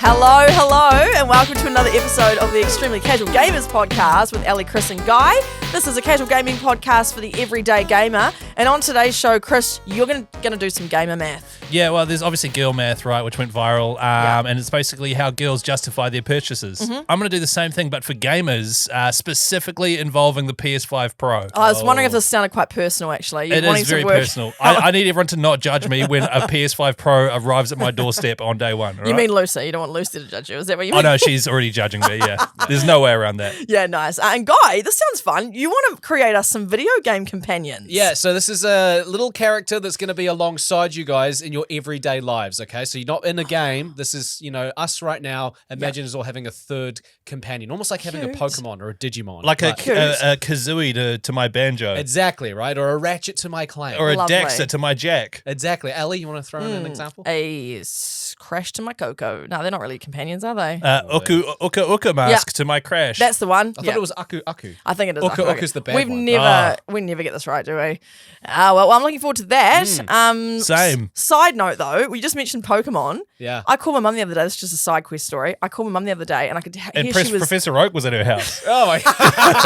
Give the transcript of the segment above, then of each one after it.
Hello, and welcome to another episode of the Extremely Casual Gamers podcast with Ellie, Chris, and Guy. This is a casual gaming podcast for the everyday gamer. And on today's show, Chris, you're going to do some gamer math. Yeah, well, there's obviously girl math, right, which went viral, and it's basically how girls justify their purchases. Mm-hmm. I'm going to do the same thing, but for gamers, specifically involving the PS5 Pro. I was wondering if this sounded quite personal, actually. It is very personal. I need everyone to not judge me when a PS5 Pro arrives at my doorstep on day one. Right? You mean Lucy? You don't want Lucy to judge you? Is that what you mean? Oh, no, she's already judging me, yeah. There's no way around that. Yeah, nice. And Guy, this sounds fun. You want to create us some video game companions. Yeah, so this is a little character that's going to be alongside you guys in your everyday lives, okay? So you're not in a game. This is, us right now. Imagine us all having a third companion, almost like having a Pokemon or a Digimon. Like a Kazooie to my Banjo. Exactly, right? Or a Ratchet to my Clank. Or a Lovely. Dexter to my Jack. Exactly. Ellie, you want to throw in an example? A Crash to my Coco. No, they're not really companions, are they? Uka mask to my Crash. That's the one. I thought it was Aku Aku. I think it is. Uka Aku. Uku's the bad we one. never get this right, do we? Well, I'm looking forward to that. Same. Side note, though, we just mentioned Pokemon. Yeah. I called my mum the other day. This is just a side quest story. I called my mum the other day, and I could hear And she was. Professor Oak was at her house. Oh, my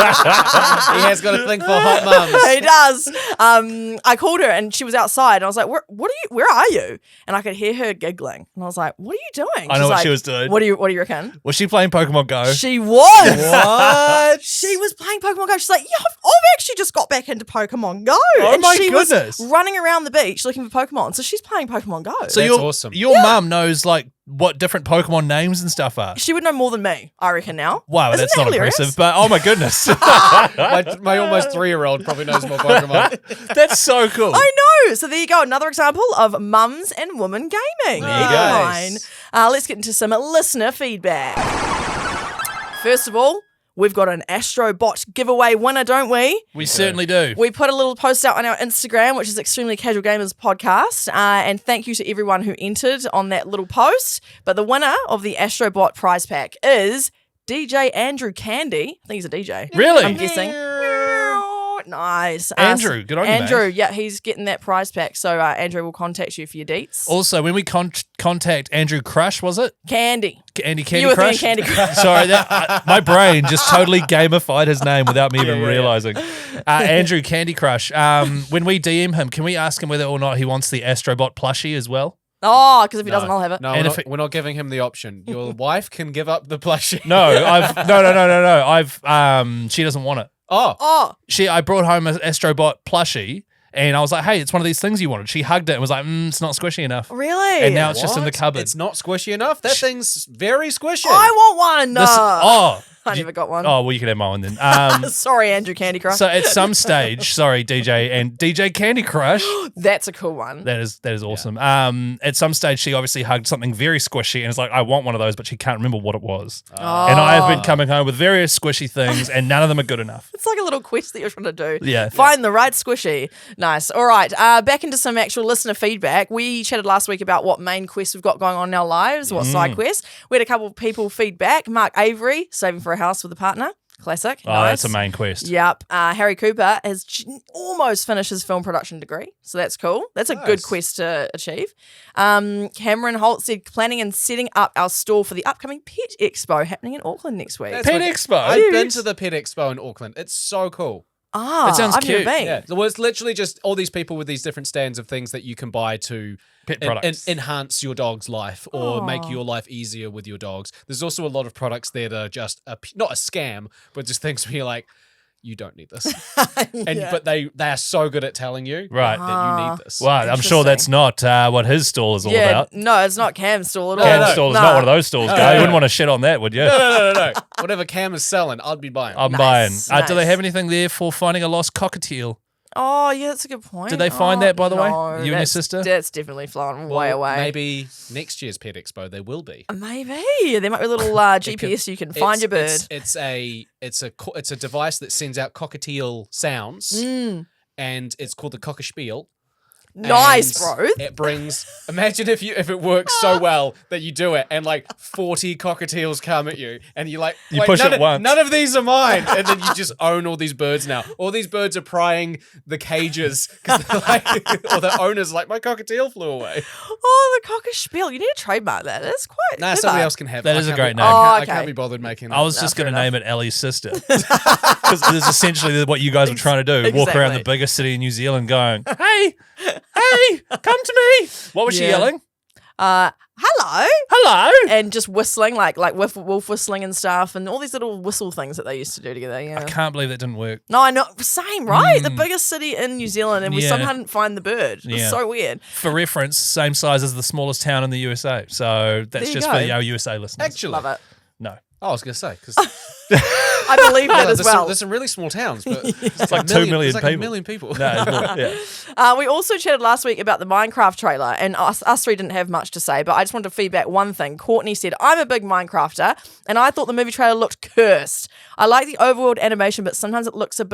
He has got a thing for hot mums. He does. I called her, and she was outside. And I was like, "Where are you?" And I could hear her giggling, and I was like, "What are you doing?" I know what she was doing. What do you reckon? Was she playing Pokemon Go? She was. What? She was playing Pokemon Go. She's like, yeah, I've actually just got back into Pokemon Go. Oh and my she goodness. was running around the beach looking for Pokemon. So she's playing Pokemon Go. So That's your, awesome. Your mum knows like what different Pokemon names and stuff are. She would know more than me, I reckon now. Wow, Isn't that's that not hilarious? impressive, but oh my goodness. My almost 3-year-old probably knows more Pokemon. That's so cool. I know. So there you go. Another example of mums and women gaming. There you Never go. mind. Let's get into some listener feedback. First of all, we've got an AstroBot giveaway winner, don't we? We certainly do. We put a little post out on our Instagram, which is Extremely Casual Gamers Podcast, and thank you to everyone who entered on that little post. But the winner of the AstroBot prize pack is DJ Andrew Candy. I think he's a DJ. Really? I'm guessing. Nice. Andrew, good on you, Andrew, mate. yeah, he's getting that prize pack. So Andrew will contact you for your deets. Also, when we contact Andrew Crush, was it? Candy. Andy Candy You were Crush? thinking Candy Crush. Sorry, my brain just totally gamified his name without me even realizing. Andrew Candy Crush. When we DM him, can we ask him whether or not he wants the AstroBot plushie as well? Oh, because if he doesn't, I'll have it. No, And we're not giving him the option. Your wife can give up the plushie. No, she doesn't want it. Oh. I brought home an AstroBot plushie, and I was like, hey, it's one of these things you wanted. She hugged it and was like, it's not squishy enough. Really? And now it's just in the What? cupboard. It's not squishy enough? That thing's very squishy. I want one. I You- never got one. Oh, well, you can have my one then. Sorry, Andrew Candy Crush. So at some stage, sorry, DJ Candy Crush, That's a cool one. that is awesome. At some stage, she obviously hugged something very squishy and is like, I want one of those, but she can't remember what it was. And I have been coming home with various squishy things, and none of them are good enough. It's like a little quest that you're trying to do. Yeah. Find the right squishy. Nice. All right. Back into some actual listener feedback. We chatted last week about what main quests we've got going on in our lives, what side quests. We had a couple of people feedback. Mark Avery, saving for a house with a partner. Classic. Oh, Nice. that's a main quest. Yep. Harry Cooper has almost finished his film production degree. So that's cool. That's a good Nice. quest to achieve. Cameron Holt said planning and setting up our store for the upcoming Pet Expo happening in Auckland next week. That's Pet what- Expo? I've been to the Pet Expo in Auckland. It's so cool. That sounds I've cute. Never been. Yeah. So it's literally just all these people with these different stands of things that you can buy to Pet products. enhance your dog's life or make your life easier with your dogs. There's also a lot of products there that are just not a scam, but just things where you're like, you don't need this. But they are so good at telling you Right. that you need this. Well, I'm sure that's not what his stall is all Yeah, about. no, it's not Cam's stall at all. Cam's stall is not one of those stalls, guy. You wouldn't want to shit on that, would you? No. Whatever Cam is selling, I'd be buying. I'm Nice, buying. Do they nice. have anything there for finding a lost cockatiel? Oh, yeah, that's a good point. Did they find that, by the way? no, You and your that's- sister? That's definitely flying way Well, away. Maybe next year's Pet Expo there will be. Maybe. There might be a little GPS you can find your bird. It's a device that sends out cockatiel sounds, and it's called the cockaspiel. Nice, And bro. It brings. Imagine if it works so well that you do it, and like 40 cockatiels come at you, and you like You "Wait, push it none once. None of these are mine, and then you just own all these birds now. All these birds are prying the cages because like, or the owners like my cockatiel flew away. Oh, the cockerspiel. You need to trademark that. That's quite Nah, clever. somebody else can have That it. is I a can't great be- name. I Oh, can't okay. be bothered making that. I was just fair going to name it Ellie's sister. Because it's essentially what you guys were trying to do. Walk around Exactly. the biggest city in New Zealand going, hey, come to me. What was she Yeah. yelling? Hello. Hello. And just whistling, like wolf whistling and stuff, and all these little whistle things that they used to do together. Yeah. I can't believe that didn't work. No, I know. Same, right? The biggest city in New Zealand, and we Yeah. somehow didn't find the bird. It's Yeah. so weird. For reference, same size as the smallest town in the USA. So that's There you just go. for our USA listeners. Actually, Love it. No. I was going to say because I believe that as well. there's some really small towns, but it's like 2 million there's like people. 1 million people. No, it's not. Yeah. We also chatted last week about the Minecraft trailer, and us three didn't have much to say, but I just wanted to feedback one thing. Courtney said, I'm a big Minecrafter, and I thought the movie trailer looked cursed. I like the overworld animation, but sometimes it looks it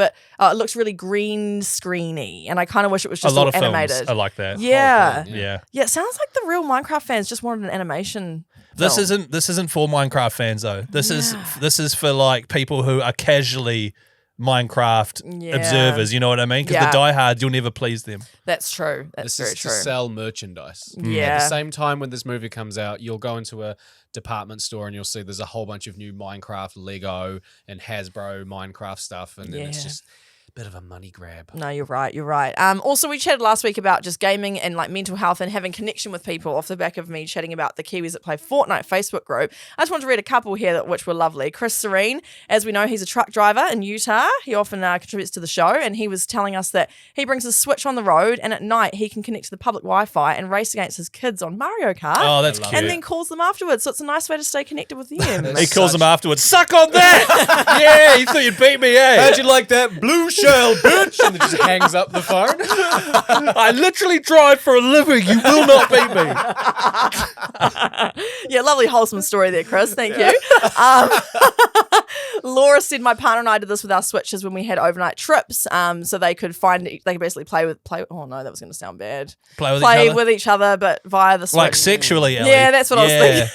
looks really green screeny, and I kind of wish it was A just lot all of animated. films are like that. Yeah. Yeah. Yeah, it sounds like the real Minecraft fans just wanted an animation. This film. isn't for Minecraft fans though. This is for like people who are casually Minecraft Yeah. observers. You know what I mean? Because Yeah. the diehards, you'll never please them. That's true. That's This very is to true. sell merchandise. Yeah. At the same time when this movie comes out, you'll go into a department store and you'll see there's a whole bunch of new Minecraft, Lego, and Hasbro Minecraft stuff, and then it's Yeah. just a bit of a money grab. No, you're right. You're right. Also, we chatted last week about just gaming and like mental health and having connection with people off the back of me chatting about the Kiwis that play Fortnite Facebook group. I just wanted to read a couple here which were lovely. Chris Serene, as we know, he's a truck driver in Utah. He often contributes to the show, and he was telling us that he brings his Switch on the road, and at night he can connect to the public Wi-Fi and race against his kids on Mario Kart. Oh, that's I love cute. and then calls them afterwards. So it's a nice way to stay connected with them. He calls them afterwards. Suck on that! Yeah, you thought you'd beat me, eh? How'd you like that blue shell, bitch? And then just hangs up the phone. I literally drive for a living. You will not beat me. Yeah, lovely wholesome story there, Chris. Thank you. Laura said my partner and I did this with our Switches when we had overnight trips, so they could basically play. Oh no, that was going to sound bad. Play With each other, but via the Switch. like sexually, Ellie. Yeah, that's what I was Yeah. thinking.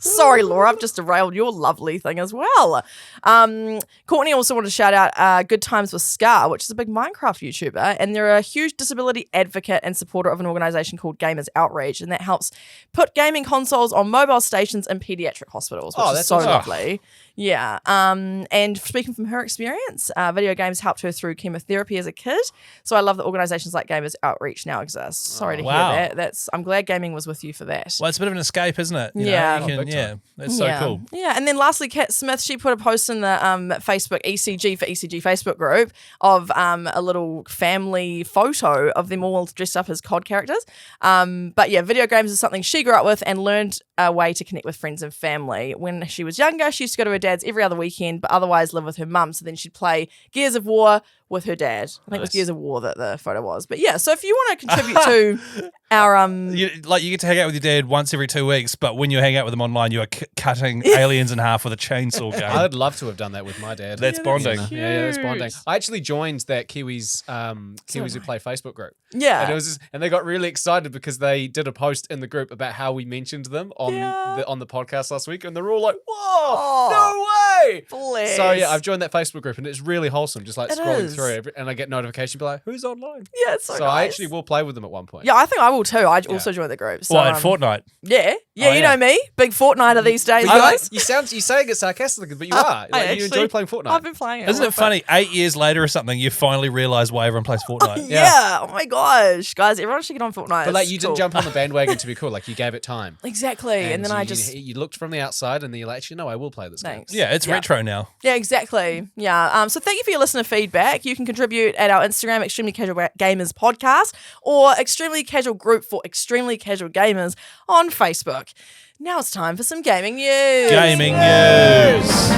Sorry, Laura, I've just derailed your lovely thing as well. Courtney also wanted to shout out Good Times with Scar, which is a big Minecraft YouTuber, and they're a huge disability advocate and supporter of an organisation called Gamers Outreach, and that helps put gaming consoles on mobile stations in paediatric hospitals, which is that's so awesome. lovely. Yeah. And speaking from her experience, video games helped her through chemotherapy as a kid. So I love that organisations like Gamers Outreach now exist. Sorry to wow. hear that. I'm glad gaming was with you for that. Well, it's a bit of an escape, isn't it? You know, Yeah. you Oh, can- big time. that's so cool. Yeah, and then lastly, Kat Smith, she put a post in the Facebook ECG for ECG Facebook group of a little family photo of them all dressed up as COD characters. But yeah, video games is something she grew up with and learned a way to connect with friends and family. When she was younger, she used to go to her dad's every other weekend, but otherwise live with her mum. So then she'd play Gears of War with her dad. I think it was Nice. Gears of War that the photo was. But yeah, so if you want to contribute to our You get to hang out with your dad once every 2 weeks, but when you hang out with him online, you are cutting aliens in half with a chainsaw gun. I'd love to have done that with my dad. That's bonding. Yeah, that's bonding. cute. I actually joined that Kiwis Who Play Facebook group. yeah. And it was just, and they got really excited because they did a post in the group about how we mentioned them on Yeah. on the podcast last week, and they're all like, "Whoa, Oh. no way!" Bless. So yeah, I've joined that Facebook group, and it's really wholesome. Just like It scrolling is. through, I get notification, be like, "Who's online?" Yeah, it's so I nice. actually will play with them at one point. Yeah, I think I will too. I also joined the group. So, What, at Fortnite? Yeah, Oh, you yeah. know me, big Fortnite these days, But guys. you saying it sarcastically, but you are. I Like, you enjoy actually- playing Fortnite. I've been playing it. Isn't it funny? 8 years later or something, you finally realise why everyone plays Fortnite. Yeah. Oh my gosh, guys, everyone should get on Fortnite. But like, It's you cool. didn't jump on the bandwagon to be cool. Like, you gave it time. Exactly, and then I you, just you looked from the outside, and then you're like, actually, no, I will play this game. thanks. Yeah, it's retro now. Yeah, exactly. Yeah. So thank you for your listener feedback. You can contribute at our Instagram, Extremely Casual Gamers Podcast, or Extremely Casual Group for Extremely Casual Gamers on Facebook. Now it's time for some gaming news. Gaming news.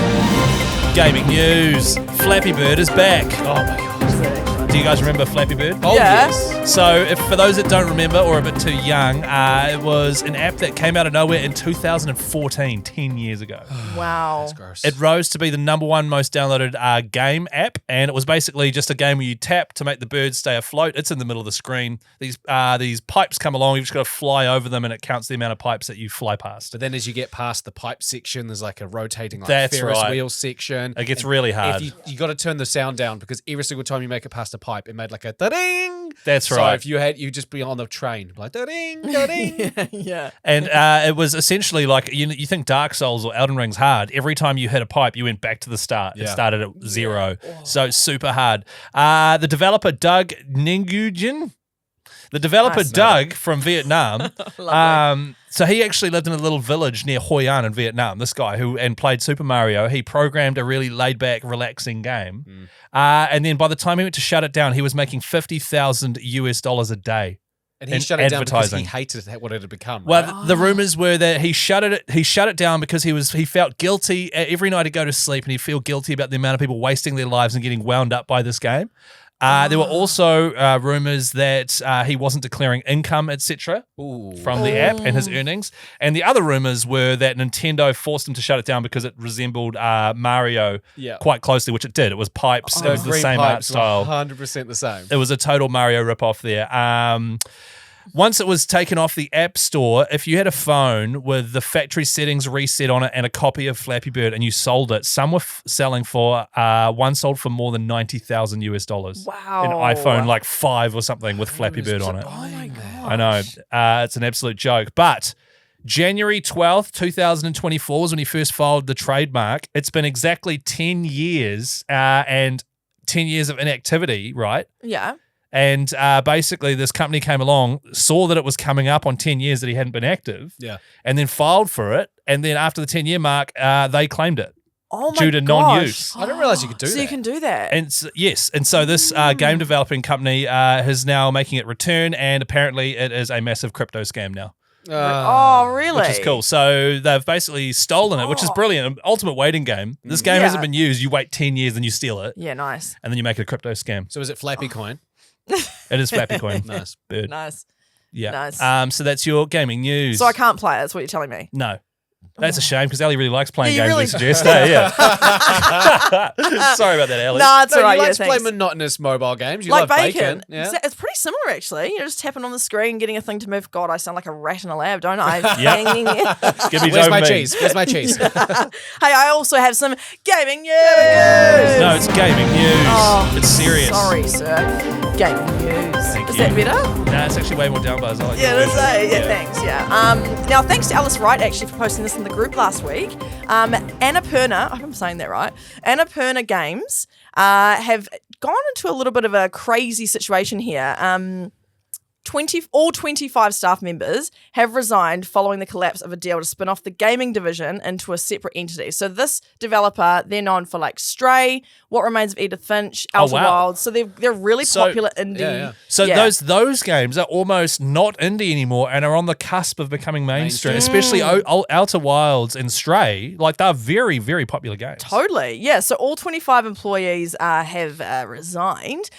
Gaming news. Flappy Bird is back. Oh my god. Do you guys remember Flappy Bird? Oh, Yeah. yes. So, if for those that don't remember or are a bit too young, it was an app that came out of nowhere in 2014, 10 years ago. Wow. That's gross. It rose to be the #1 most downloaded game app, and it was basically just a game where you tap to make the birds stay afloat. It's in the middle of the screen. These pipes come along, you've just got to fly over them, and it counts the amount of pipes that you fly past. But then as you get past the pipe section, there's like a rotating That's Ferris right. wheel section. It gets really hard. If you got to turn the sound down because every single time you make it past a pipe, it made like a da-ding. That's So right. if you'd just be on the train, like da-ding, da-ding. Yeah. And it was essentially like, you think Dark Souls or Elden Ring's hard. Every time you hit a pipe, you went back to the start. It Yeah. started at 0. So it's super hard. The developer, Doug Nguyen, Nice. Doug from Vietnam, Lovely. so he actually lived in a little village near Hoi An in Vietnam, this guy and played Super Mario. He programmed a really laid-back, relaxing game. And then by the time he went to shut it down, he was making $50,000 a day. And he in shut it down because advertising. he hated what it had become. Well, right? the rumors were that he shut it down because he felt guilty. Every night he'd go to sleep and he'd feel guilty about the amount of people wasting their lives and getting wound up by this game. There were also rumors that he wasn't declaring income, etc., from the app and his earnings. And the other rumors were that Nintendo forced him to shut it down because it resembled Mario quite closely, which it did. It was pipes. It was the green same art pipes were style. 100% the same. It was a total Mario ripoff there. Once it was taken off the App Store, if you had a phone with the factory settings reset on it and a copy of Flappy Bird and you sold it, some were selling for, one sold for more than $90,000. Wow. An iPhone like 5 or something with Flappy Bird on it. Oh my God. I know. It's an absolute joke. But January 12th, 2024 was when he first filed the trademark. It's been exactly 10 years and 10 years of inactivity, right? Yeah. And basically, this company came along, saw that it was coming up on 10 years that he hadn't been active, and then filed for it. And then after the 10-year mark, they claimed it Oh my due to gosh. non-use. I didn't realize you could do that. So you can do that. And yes, and so this game developing company is now making it return, and apparently it is a massive crypto scam now, Oh, really? which is cool. So they've basically stolen it, which is brilliant. An ultimate waiting game. This game hasn't been used. You wait 10 years, then you steal it, Yeah, nice. and then you make it a crypto scam. So is it Flappy Coin? It is Flappy Coin. Nice. Bird. Nice. Yeah. Nice. So that's your gaming news. So I can't play it, that's what you're telling me. No. That's a shame because Ellie really likes playing Yeah, you games really we suggest. Yeah. Sorry about that, Ellie. Nah, it's all right. You Yeah, like to play thanks. monotonous mobile games. You Like love bacon. Yeah. It's pretty similar, actually. You're just tapping on the screen, getting a thing to move. God, I sound like a rat in a lab, don't I? Yep. Skippy's Where's over my me. cheese? Where's my cheese? Hey, I also have some gaming news. No, it's gaming news. Oh, it's serious. Sorry, sir. Gaming news. Thank Is you. that better? Nah, it's actually way more down buzz. I like Yeah, your that's version. yeah, thanks. Yeah. Now, thanks to Alice Wright actually for posting this in the group last week. Annapurna, I hope I'm saying that right. Annapurna Games have gone into a little bit of a crazy situation here. All 25 staff members have resigned following the collapse of a deal to spin off the gaming division into a separate entity. So this developer, they're known for like Stray, What Remains of Edith Finch, Outer wow. Wilds. So they're really So- popular indie. Yeah. So Yeah. those games are almost not indie anymore and are on the cusp of becoming mainstream, especially Outer Wilds and Stray. Like they're very, very popular games. Totally. Yeah. So all 25 employees have resigned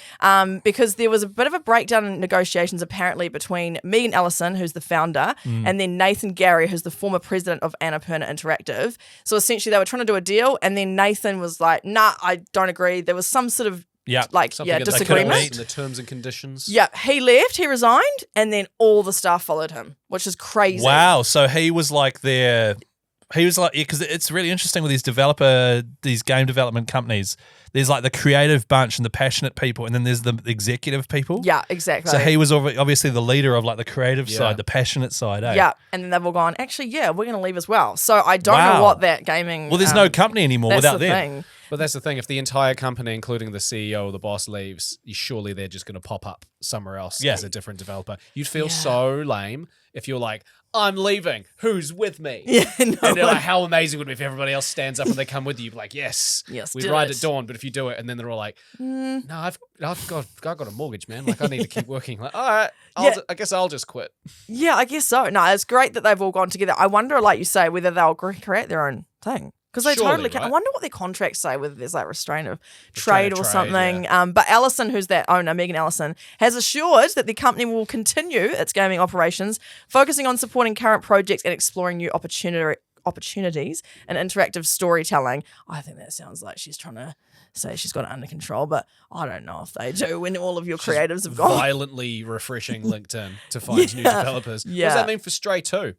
because there was a bit of a breakdown in negotiations apparently between Megan Ellison, who's the founder, and then Nathan Gary, who's the former president of Annapurna Interactive. So essentially they were trying to do a deal and then Nathan was like, nah, I don't agree. There was some sort of Something in the disagreement. terms- in the terms and conditions. Yeah, he left, he resigned, and then all the staff followed him, which is crazy. Wow. So he was like because it's really interesting with these game development companies. There's like the creative bunch and the passionate people, and then there's the executive people. Yeah, exactly. So he was obviously the leader of like the creative Yeah. side, the passionate side. Eh? Yeah, and then they've all gone, actually, yeah, we're going to leave as well. So I don't know Wow. what that gaming... Well, there's no company anymore that's without the them. thing. But that's the thing. If the entire company, including the CEO or the boss, leaves, surely they're just going to pop up somewhere else Yeah. as a different developer. You'd feel so lame if you're like, I'm leaving. Who's with me? Yeah, no And they're one- like, how amazing would it be if everybody else stands up and they come with you? You'd be like, yes, Yes, we do ride it. at dawn. But if you do it, and then they're all like, no, I've got a mortgage, man. Like I need to keep working. Like, all right, I guess I'll just quit. Yeah, I guess so. No, it's great that they've all gone together. I wonder, like you say, whether they'll create their own thing. Because they Surely, totally can. I right? wonder what their contracts say, whether there's like restraint of trade or trade, something. But Allison, who's that owner, Megan Allison, has assured that the company will continue its gaming operations, focusing on supporting current projects and exploring new opportunities and interactive storytelling. I think that sounds like she's trying to say she's got it under control, but I don't know if they do when all of your creatives have gone. Violently refreshing LinkedIn to find new developers. What Yeah. does that mean for Stray 2?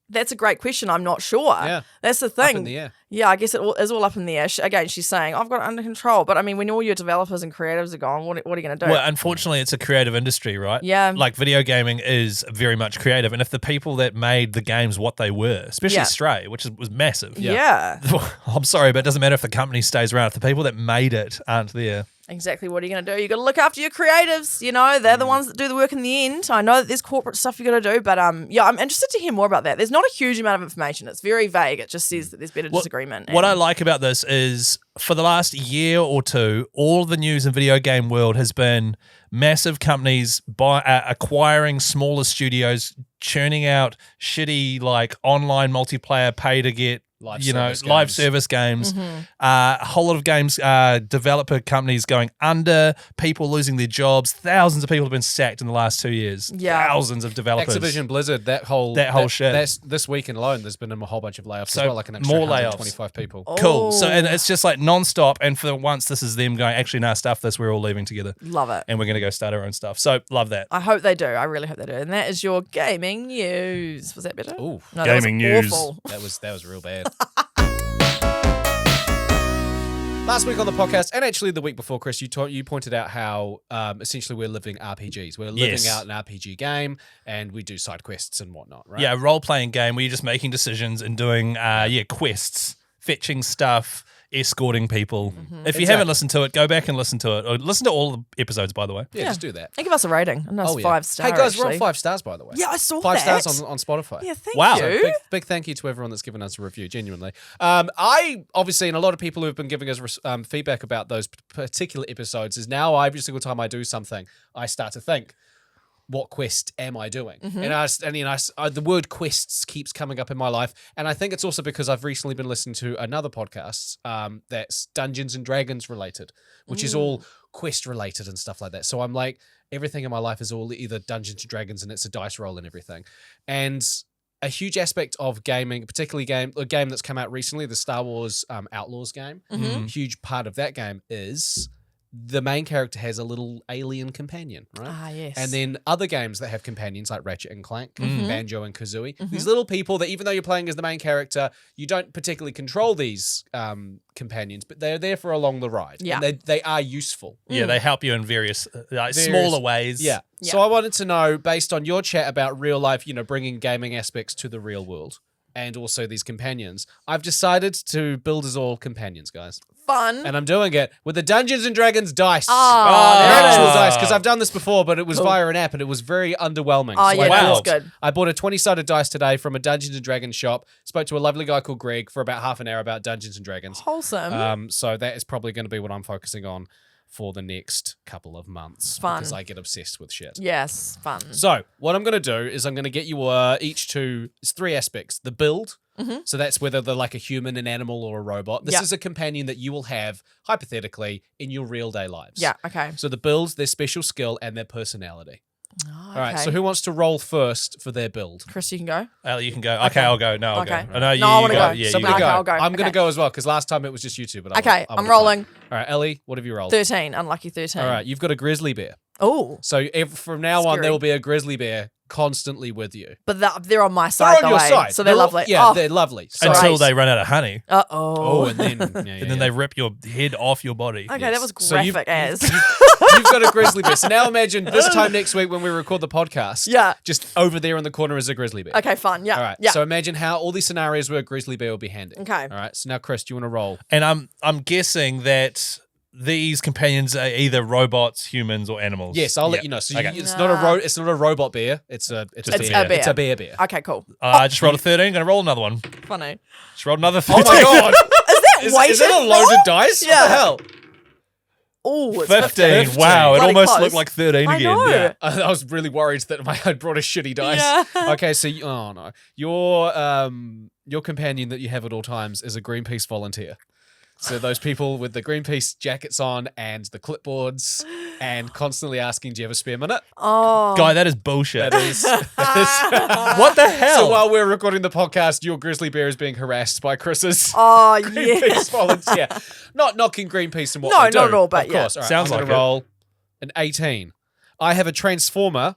That's a great question. I'm not sure. Yeah. That's the thing. Up in the air. Yeah, I guess it is all up in the air. Again, she's saying, I've got it under control. But I mean, when all your developers and creatives are gone, what are you going to do? Well, unfortunately, it's a creative industry, right? Yeah. Like video gaming is very much creative. And if the people that made the games what they were, especially Yeah. Stray, which was massive. Yeah. I'm sorry, but it doesn't matter if the company stays around. If the people that made it aren't there. Exactly. What are you going to do? You got to look after your creatives. You know, they're the ones that do the work in the end. I know that there's corporate stuff you got to do, but yeah, I'm interested to hear more about that. There's not a huge amount of information. It's very vague. It just says that there's been a disagreement. What I like about this is for the last year or two, all the news in video game world has been massive companies acquiring smaller studios, churning out shitty like online multiplayer pay to get live service games. A whole lot of games, developer companies going under, people losing their jobs. Thousands of people have been sacked in the last 2 years. Yeah. Thousands of developers. Activision Blizzard, that whole shit. That's this week alone. There's been a whole bunch of layoffs So as well, like an extra more layoffs. 125 people. Cool. So, and Oh. it's just like nonstop. And for once, this is them going, actually, no, stuff this. We're all leaving together. Love it. And we're going to go start our own stuff. So, love that. I hope they do. I really hope they do. And that is your gaming news. Was that better? Ooh. No, Gaming that was news. awful. That was real bad. Last week on the podcast, and actually the week before, Chris, you pointed out how essentially we're living RPGs. We're living Yes. out an RPG game, and we do side quests and whatnot, right? Yeah, a role-playing game where you're just making decisions and doing, quests, fetching stuff, escorting people. If you haven't listened to it, go back and listen to it. Or listen to all the episodes, by the way. Yeah, just do that. And give us a rating. A nice Oh, yeah. 5-star. Hey guys, we're actually. on 5 stars, by the way. Yeah, I saw 5 that. stars on Spotify. Yeah, thank Wow. you. Big thank you to everyone that's given us a review, genuinely. I obviously, and a lot of people who have been giving us feedback about those particular episodes, is now every single time I do something, I start to think, what quest am I doing? And the word quests keeps coming up in my life, and I think it's also because I've recently been listening to another podcast that's Dungeons and Dragons related, which is all quest related and stuff like that. So I'm like, everything in my life is all either Dungeons and Dragons, and it's a dice roll and everything. And a huge aspect of gaming, particularly a game that's come out recently, the Star Wars Outlaws game. Huge part of that game is the main character has a little alien companion, right? Ah, yes. And then other games that have companions like Ratchet and Clank, Banjo and Kazooie. These little people that even though you're playing as the main character, you don't particularly control these companions, but they're there for along the ride. Yeah. And they are useful. Yeah, they help you in various smaller ways. Yeah. Yeah. So I wanted to know, based on your chat about real life, bringing gaming aspects to the real world and also these companions, I've decided to build us all companions, guys. Fun. And I'm doing it with the Dungeons and Dragons dice. Oh, They're there it actual is. dice, because I've done this before, but it was Cool. via an app and it was very underwhelming. Oh, So yeah, I that's bought- good. I bought a 20-sided dice today from a Dungeons and Dragons shop. Spoke to a lovely guy called Greg for about half an hour about Dungeons and Dragons. Wholesome. So that is probably going to be what I'm focusing on for the next couple of months. Fun. Because I get obsessed with shit. Yes, fun. So what I'm going to do is I'm going to get you each to it's 3 aspects. The build. So that's whether they're like a human, an animal, or a robot. This Yeah. is a companion that you will have, hypothetically, in your real day lives. Yeah, okay. So the builds, their special skill, and their personality. Oh, All right, okay. so who wants to roll first for their build? Chris, you can go. You can go. Okay, I'll go. No, I'll Okay. go. No, you, No, I you wanna go. go. Yeah, Somebody you Okay, go. I'll go. I'm going to Okay. go as well, because last time it was just you two. But Okay, I I'm wanna rolling. play. All right, Ellie, what have you rolled? 13, unlucky 13. All right, you've got a grizzly bear. Oh, So from now on, Scary. there will be a grizzly bear constantly with you. but they're on my They're side, on your way, side. so they're all- lovely. Yeah, Oh, they're lovely. So, Sorry. Until they run out of honey. uh-oh. and then And then they rip your head off your body. Okay, that was So you've- graphic as. You've got a grizzly bear. So now imagine this time next week when we record the podcast. Yeah. Just over there in the corner is a grizzly bear. Okay, fun. Yeah. All right. Yeah. So imagine how all these scenarios where a grizzly bear will be handy. Okay. All right. So now, Chris, do you want to roll? And I'm guessing that these companions are either robots, humans, or animals. Yes, I'll let Yeah. you know. So Okay. it's not a robot bear. It's a It's a bear. It's a bear bear. Okay, cool. I just rolled a 13. Going to roll another one. Funny. Just rolled another Oh 13. my god! Is that Is weighted it a loaded roll? dice? Yeah. What the hell? Oh, it's 15. 15. Wow, it Bloody almost close. looked like 13 I again. know. Yeah. I was really worried that I brought a shitty dice. Yeah. Okay, so oh no, your companion that you have at all times is a Greenpeace volunteer. So those people with the Greenpeace jackets on and the clipboards and constantly asking, "Do you have a spare minute?" Oh. Guy, that is bullshit. That is. What the hell? So while we're recording the podcast, your grizzly bear is being harassed by Chris's Oh, Greenpeace yeah. volunteer. Not knocking Greenpeace and what No, they do. not at all, but of yeah. course. All right, Sounds I'm like gonna it. roll an 18. I have a transformer,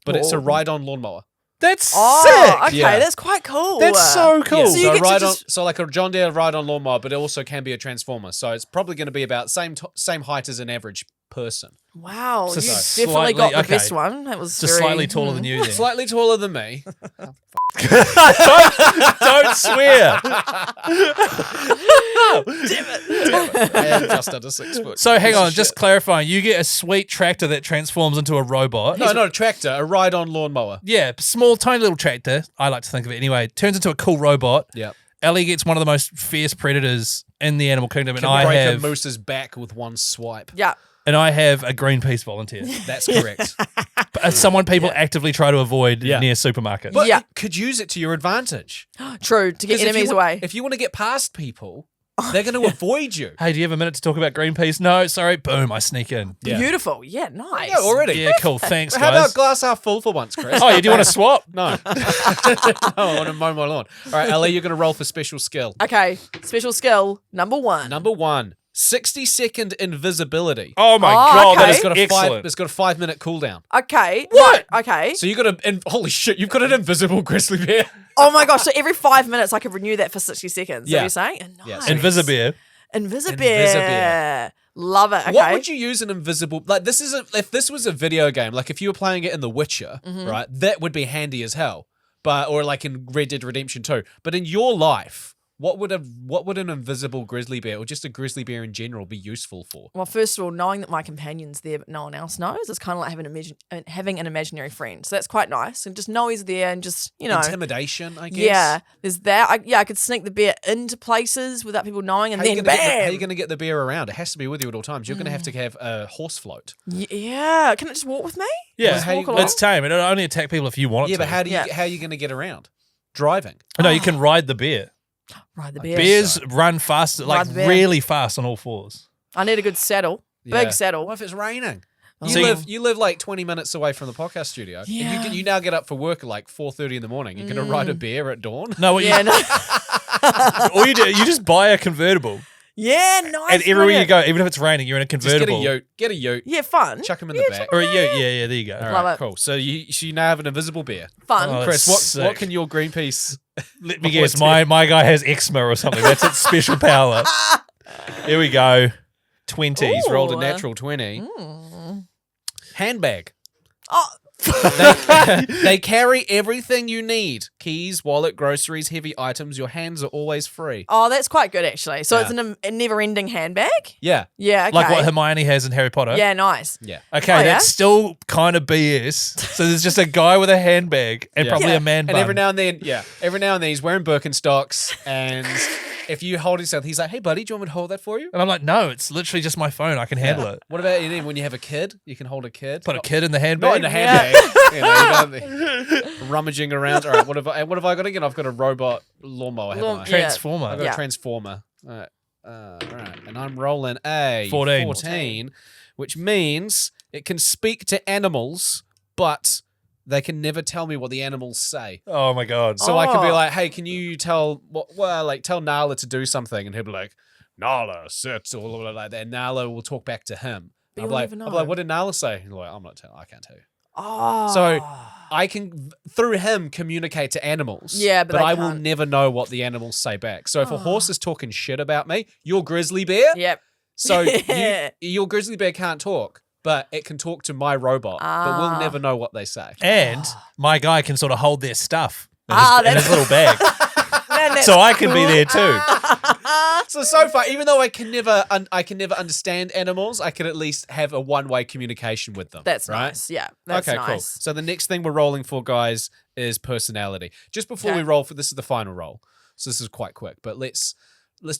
but it's a Oh. ride-on lawnmower. That's Oh, sick. okay, Yeah. that's quite cool. That's so cool. Yeah, So you so, get to ride just- on, so like a John Deere ride-on lawnmower, but it also can be a transformer. So it's probably going to be about same height as an average person. Wow, So you slightly- definitely got the okay. best one. That was Just very, slightly taller than you then. Slightly taller than me. Don't swear. I am just under 6 foot. So hang Piece of on, just shit. clarifying. You get a sweet tractor that transforms into a robot. No, not a tractor, a ride-on lawnmower. Yeah, small, tiny little tractor. I like to think of it anyway. Turns into a cool robot. Yeah. Ellie gets one of the most fierce predators in the animal kingdom, Can and I break a have moose's back with one swipe. Yeah. a Greenpeace volunteer. That's correct. But someone people actively try to avoid Yeah. near supermarkets. But Yeah. you could use it to your advantage. True, to get 'Cause if enemies you wa- away. If you want to get past people, they're going to avoid you. Hey, do you have a minute to talk about Greenpeace? No, sorry. Boom, I sneak in. Yeah. Beautiful. Yeah, nice. Yeah, already. Yeah, cool. Thanks, How about guys. glass half full for once, Chris? Oh, yeah, do you want to swap? No. No, I want to mow my lawn. All right, Ellie, you're going to roll for special skill. Okay, special skill number 1. Number 1, 60-second invisibility. Oh my Oh, god, that okay. is It's got a excellent. It's got a 5-minute cooldown. Okay. What? right, Okay. So you got holy shit, you've got an invisible grizzly bear. Oh my gosh, so every 5 minutes I could renew that for 60 seconds. Yeah. Yeah. Is that what you're saying? Yeah, Nice. so Invisibear. Invisibear. Invisibear. Love it. Okay. What would you use an invisible like this is if this was a video game, like if you were playing it in The Witcher, Mm-hmm. right? That would be handy as hell. But or like in Red Dead Redemption 2. But in your life, what would an invisible grizzly bear or just a grizzly bear in general be useful for? Well, first of all, knowing that my companion's there but no one else knows, it's kind of like having an imaginary friend. So that's quite nice. And just know he's there and just, Intimidation, I guess. Yeah, there's that. I could sneak the bear into places without people knowing, and How are you then gonna get bam. how are you going to get the bear around? It has to be with you at all times. You're going to have a horse float. Yeah, can it just walk with me? Yeah, Just walk along? it's tame. It'll only attack people if you want it Yeah, to. but how Yeah. are you going to get around? Driving. No, you can ride the bear. Ride the bear. Bears run fast, like Ride the bear. really fast on all fours. I need a good saddle. Yeah. Big saddle. What if it's raining? So You live like 20 minutes away from the podcast studio. Yeah. And you now get up for work at like 4:30 in the morning. You're going to ride a bear at dawn? No, what Yeah, you, no. all you do, you just buy a convertible, Yeah, nice. and everywhere you brilliant. go, even if it's raining, you're in a Just get a convertible yote. Get a yote. Yeah, fun. Chuck him in the back. or a ute. Yeah, there you go. All Love right, it. cool. So you now have an invisible bear. Fun. Oh, Chris, that's what sick. can your Greenpeace? Let me guess. My guy has eczema or something. That's its special power. Here we go. 20. He's rolled a Ooh. natural 20. Handbag. Oh, They carry everything you need. Keys, wallet, groceries, heavy items. Your hands are always free. oh, that's quite good actually. So Yeah. it's a never-ending handbag. Yeah. Yeah, okay. Like what Hermione has in Harry Potter. Yeah, nice. Yeah. Okay, Oh, yeah? that's still kind of BS. So there's just a guy with a handbag and Yeah. probably Yeah. a man bun. And every now and then he's wearing Birkenstocks, and if you hold his he's like, "Hey, buddy, do you want me to hold that for you?" And I'm like, no, it's literally just my phone. I can handle it. What about when you have a kid? You can hold a kid. Put a kid in the handbag. Not in a handbag. You don't be rummaging around. All right, what have I got again? I've got a robot lawnmower, haven't I? Yeah. Transformer. I've got Yeah. a transformer. All right. Right. And I'm rolling a 14. which means it can speak to animals, but they can never tell me what the animals say. Oh my god. So I can be Oh. like, "Hey, can you tell tell Nala to do something?" And he'll be like, "Nala, sit," or like that. And Nala will talk back to him. But I'm you'll like, never I'm know. like, "What did Nala say?" He's like, I can't tell you. Oh. So I can through him communicate to animals. Yeah, but they I will can't. never know what the animals say back. So if a horse is talking shit about me, your grizzly bear. Yep. So Yeah. your grizzly bear can't talk, but it can talk to my robot. But Ah. we'll never know what they say. And my guy can sort of hold their stuff in, Ah, his, in his little bag. Man, that's So I can be there too. So far, even though I can never understand animals, I can at least have a one-way communication with them. That's right? nice. Yeah. That's Okay, nice. cool. So the next thing we're rolling for, guys, is personality. Just before Okay. we roll for this is the final roll. So this is quite quick, but let's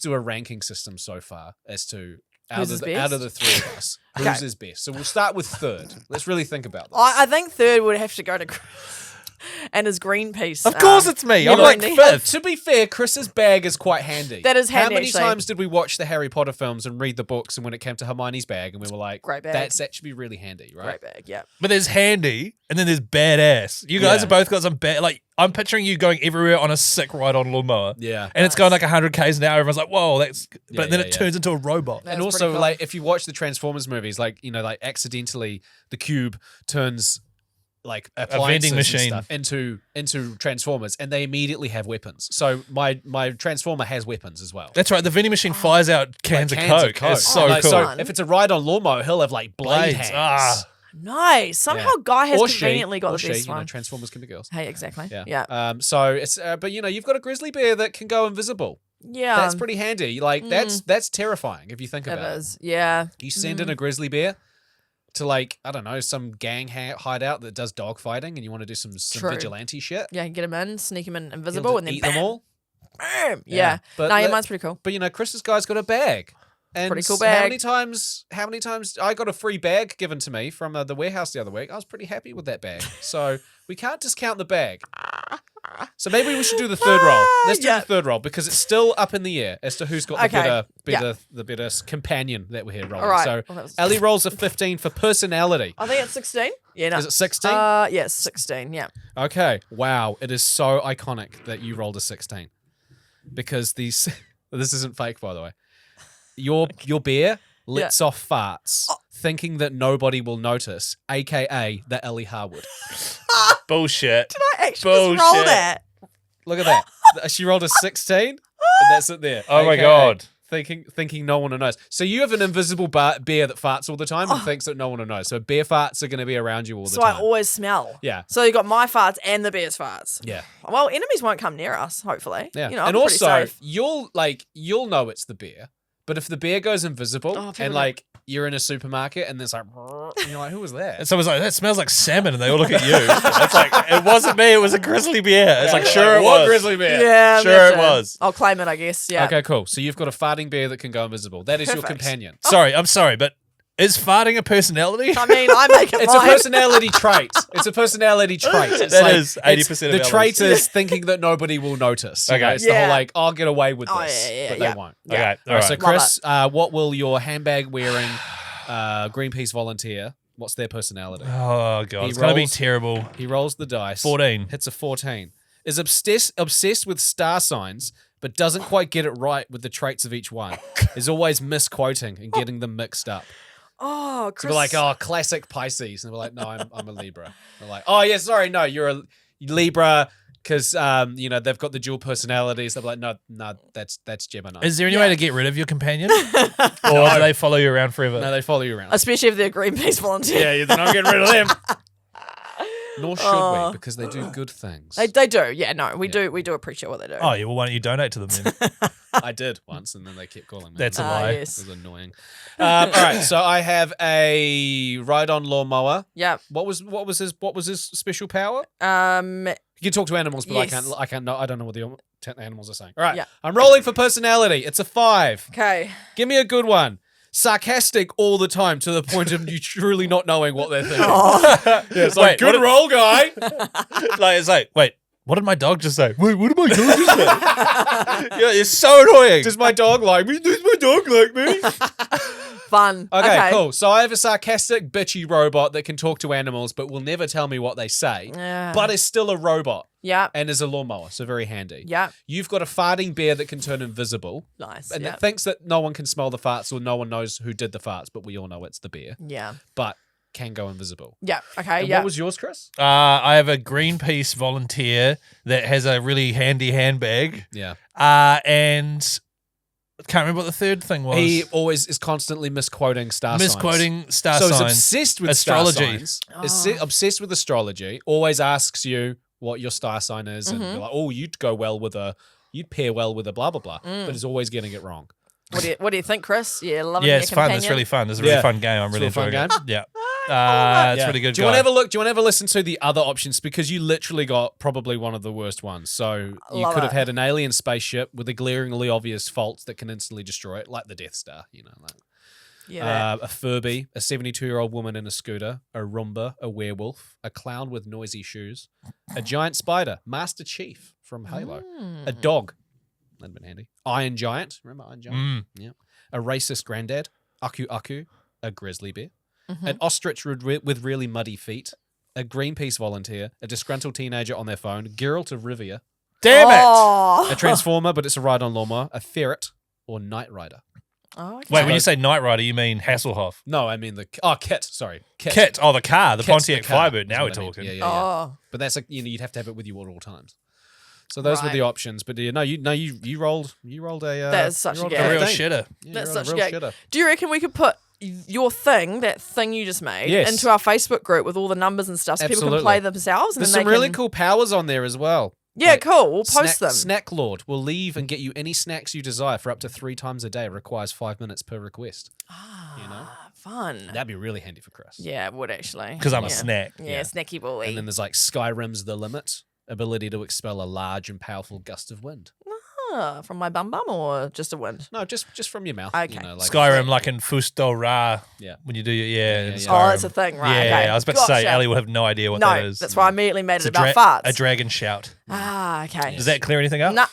do a ranking system so far as to Out of the three of us, whose is best? So we'll start with third. Let's really think about this. I think third would have to go to Chris and his green piece. Of course it's me. I'm like fifth. To be fair, Chris's bag is quite handy. That is handy, How many actually. times did we watch the Harry Potter films and read the books, and when it came to Hermione's bag, and we were like, Great bag. that's actually really handy, right? Great bag, yeah. But there's handy, and then there's badass. You guys Yeah. have both got some bad. Like I'm picturing you going everywhere on a sick ride-on lawnmower. Yeah. And it's going like 100 k's an hour. Everyone's like, "Whoa, that's!" But then yeah, it turns into a robot. That's And also, pretty cool. like, if you watch the Transformers movies, like, you know, like accidentally the cube turns like appliances vending machine. and stuff into Transformers, and they immediately have weapons. So my Transformer has weapons as well. That's right. The vending machine fires out cans, Like of Coke. It's so Like, cool. So if it's a ride-on lawnmower, he'll have like blade Blades. hands. Ah. Nice. Somehow Guy has Or conveniently got or the best you know, one. Transformers can be girls. Hey, exactly. Yeah. Yeah. So it's but you know, you've got a grizzly bear that can go invisible. Yeah. That's pretty handy. Like that's terrifying if you think It about is. Yeah. it. You send in a grizzly bear to, like, I don't know, some gang hideout that does dog fighting, and you want to do some True. vigilante shit. Yeah, get him in, sneak him in You'll invisible, and then eat bam, them all. bam. Yeah. But No, yeah, that- mine's pretty cool. But you know, Chris's guy's got a bag. And Pretty cool How bag. many times I got a free bag given to me from the warehouse the other week? I was pretty happy with that bag. So we can't discount the bag. So maybe we should do the third roll. Let's do Yeah. the third roll because it's still up in the air as to who's got the Okay. better companion that we're here rolling. All right. So Well, that was- Ellie rolls a 15 for personality. I think it's 16. Yeah, no. Is it 16? Yeah, 16. Yeah. Okay. Wow. It is so iconic that you rolled a 16. Because these this isn't fake, by the way. Your bear lets off farts, thinking that nobody will notice, aka the Ellie Harwood. Bullshit. Did I actually just roll Bullshit. that? Look at that. She rolled a 16, and that's it there. Oh my AKA God. Thinking no one will notice. So you have an invisible bear that farts all the time and thinks that no one will know. So bear farts are going to be around you all the So time. I always smell. Yeah. So you got my farts and the bear's farts. Yeah. Well, enemies won't come near us, hopefully. Yeah. You know, and I'm pretty also, safe. you'll know it's the bear. But if the bear goes invisible Oh, people and don't- like you're in a supermarket and there's like, and you're like, who was that? And someone's like, "That smells like salmon," and they all look at you. It's like, it wasn't me. It was a grizzly bear. It's like, sure it what was. grizzly bear? Yeah. Sure that's it was. I'll claim it, I guess. Yeah. Okay, cool. So you've got a farting bear that can go invisible. That is your Perfect. companion. Sorry, I'm sorry, but is farting a personality? I mean, I make it It's a mine. personality trait. It's a personality trait. It's That like, is 80% of the Ellis. trait is thinking that nobody will notice. You Okay. know, it's the whole Yeah. like, I'll get away with this, Oh, yeah, but yeah. they won't. Yeah. Okay, All right, so Love Chris, what will your handbag wearing Greenpeace volunteer? What's their personality? Oh god, He it's gonna be rolls- terrible. He rolls the dice. 14. Hits a 14. Is obsessed with star signs, but doesn't quite get it right with the traits of each one. Is always misquoting and getting them mixed up. Oh, So Chris. we're like, oh, classic Pisces. And we're like, no, I'm a Libra. They're like, oh, yeah, sorry, no, you're a Libra because, you know, they've got the dual personalities. They're like, no, that's Gemini. Is there any Yeah. way to get rid of your companion, or do they follow you around forever? No, they follow you around. Especially if they're a Greenpeace volunteer. Yeah, you're not getting rid of them. Nor should we, because they do good things. They do. Yeah, no, we do appreciate what they do. Oh yeah, well why don't you donate to them then? I did once, and then they kept calling me. That's a Ah, lie. yes. It was annoying. All right, so I have a ride-on lawnmower. Yeah. What was his special power? Um. You can talk to animals, but Yes. I don't know what the animals are saying. All right, Yeah. I'm rolling for personality. It's a 5. Okay. Give me a good one. Sarcastic all the time to the point of you truly not knowing what they're thinking. Oh. Yeah, it's like, Wait, what good roll, guy. Like it's like, wait, what did my dog just say? Wait, what did my dog just say? Yeah, it's so annoying. Does my dog like me? Does my dog like me? Fun. Okay, cool. So I have a sarcastic, bitchy robot that can talk to animals, but will never tell me what they say, Yeah. but is still a robot Yeah. and is a lawnmower, so very handy. Yeah. You've got a farting bear that can turn invisible, Nice. and Yeah. it thinks that no one can smell the farts or no one knows who did the farts, but we all know it's the bear, Yeah. but can go invisible. Yeah. Okay. And Yeah. what was yours, Chris? I have a Greenpeace volunteer that has a really handy handbag, Yeah. and I can't remember what the third thing was. He always is constantly misquoting star signs. Misquoting star So he's signs. obsessed with astrology. star signs. Obsessed with astrology. Always asks you what your star sign is, and you're like, oh, you'd pair well with a blah blah blah. But is always getting it wrong. What do you think, Chris? Yeah. Loving Yeah, your it's fun. It's companion? really fun. It's a really Yeah. fun game. I'm It's really a fun enjoying game? it. Yeah. It's Yeah. really good. Do you want to guy. have a look? Do you want to have a listen to the other options because you literally got probably one of the worst ones. So you Love could have it. had an alien spaceship with a glaringly obvious fault that can instantly destroy it, like the Death Star. You know, like. Yeah. a Furby, a 72-year-old woman in a scooter, a Roomba, a werewolf, a clown with noisy shoes, a giant spider, Master Chief from Halo, a dog, that'd been handy, Iron Giant, remember Iron Giant? Yeah. A racist granddad, Aku Aku, a grizzly bear, an ostrich with really muddy feet, a Greenpeace volunteer, a disgruntled teenager on their phone, Geralt of Rivia, Damn it! Oh. a transformer, but it's a ride-on lawnmower, a ferret, or Knight Rider. Oh, okay. Wait, when you say Knight Rider, you mean Hasselhoff? No, I mean Kit. Sorry, Kit. Oh, the car, the Kit's Pontiac car, Firebird. is Now we're what I mean. talking. Yeah. Oh. But that's you'd have to have it with you at all times. So those were Right. the options. But you rolled a. That is such you rolled a gag. A real 15. shitter. Yeah, That's you rolled such a real gag. shitter. Do you reckon we could put that thing you just made, Yes. into our Facebook group with all the numbers and stuff so people Absolutely. can play themselves? And There's then some they really can... cool powers on there as well. Yeah, Like, cool. We'll post them. Snack Lord will leave and get you any snacks you desire for up to 3 times a day. Requires 5 minutes per request. You know? Fun. That'd be really handy for Chris. Yeah, it would actually. Because I'm yeah. a snack. Yeah, snacky boy. And then there's like Skyrim's The Limit, ability to expel a large and powerful gust of wind. From my bum or just a wind? No, just from your mouth. Okay. You know, like Skyrim, like in Fusto Ra. Yeah. When you do your, in yeah. Skyrim. Oh, that's a thing, right? Yeah, okay. I was about to say, Gotcha. Ellie will have no idea what No, that is. that's why I immediately made It's it about farts. a dragon shout. Ah, okay. Does that clear anything up? Nah.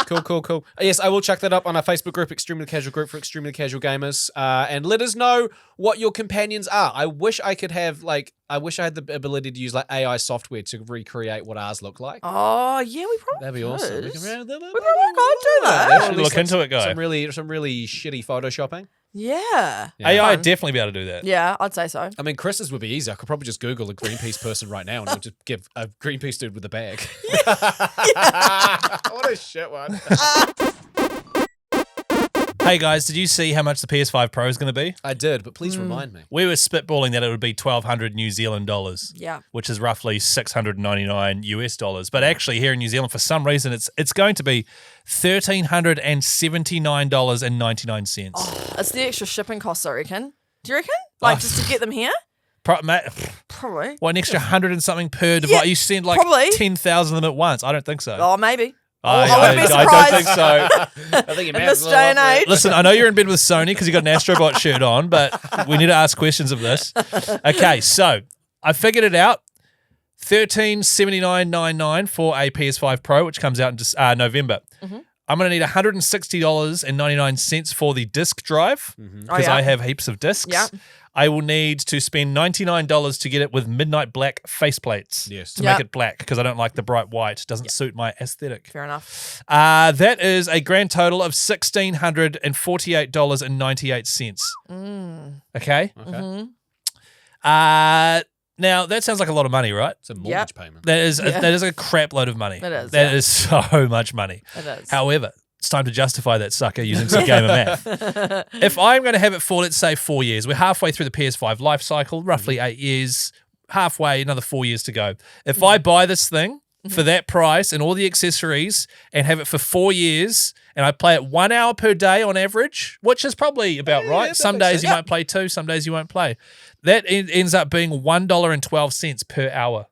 Cool. Yes, I will chuck that up on our Facebook group, Extremely Casual Group for Extremely Casual Gamers, and let us know what your companions are. I wish I had the ability to use like AI software to recreate what ours look like. Oh, yeah, we probably That'd be could. awesome. We probably probably could do that. Yeah, Should look into it, guy. Some really shitty photoshopping. Yeah. Yeah. AI Fun. would definitely be able to do that. Yeah, I'd say so. I mean, Chris's would be easy. I could probably just Google a Greenpeace person right now and it'll just give a Greenpeace dude with a bag. What a shit one. Hey guys, did you see how much the PS5 Pro is going to be? I did, but please remind me. We were spitballing that it would be 1,200 New Zealand dollars. Yeah. Which is roughly $699 US dollars. But actually here in New Zealand, for some reason, it's going to be $1,379.99. Oh, it's the extra shipping costs, I reckon. Do you reckon? Like, just to get them here? What, Probably. an extra 100 and something per device? Yeah, You send like probably. 10,000 of them at once. I don't think so. Oh, maybe. I wouldn't be don't think so. I think In this day and age. Listen, I know you're in bed with Sony because you got an AstroBot shirt on, but we need to ask questions of this. Okay, so I figured it out. $1,379.99 for a PS5 Pro, which comes out in November. Mm-hmm. I'm going to need $160.99 for the disk drive because I have heaps of disks. Yeah. I will need to spend $99 to get it with midnight black faceplates. Yes. To Yeah. make it black because I don't like the bright white. It doesn't suit my aesthetic. Fair enough. That is a grand total of $1,648.98. Okay. Mm-hmm. Now that sounds like a lot of money, right? It's a mortgage payment. That is Yeah. that is a crap load of money. It is, That yeah. is so much money. It is. However, it's time to justify that sucker using some game of math. If I'm going to have it for, let's say, 4 years, we're halfway through the PS5 life cycle, roughly 8 years, halfway, another 4 years to go. If I buy this thing for that price and all the accessories and have it for 4 years and I play it 1 hour per day on average, which is probably about right. that Some makes days sense. you might play 2, some days you won't play. That ends up being $1.12 per hour.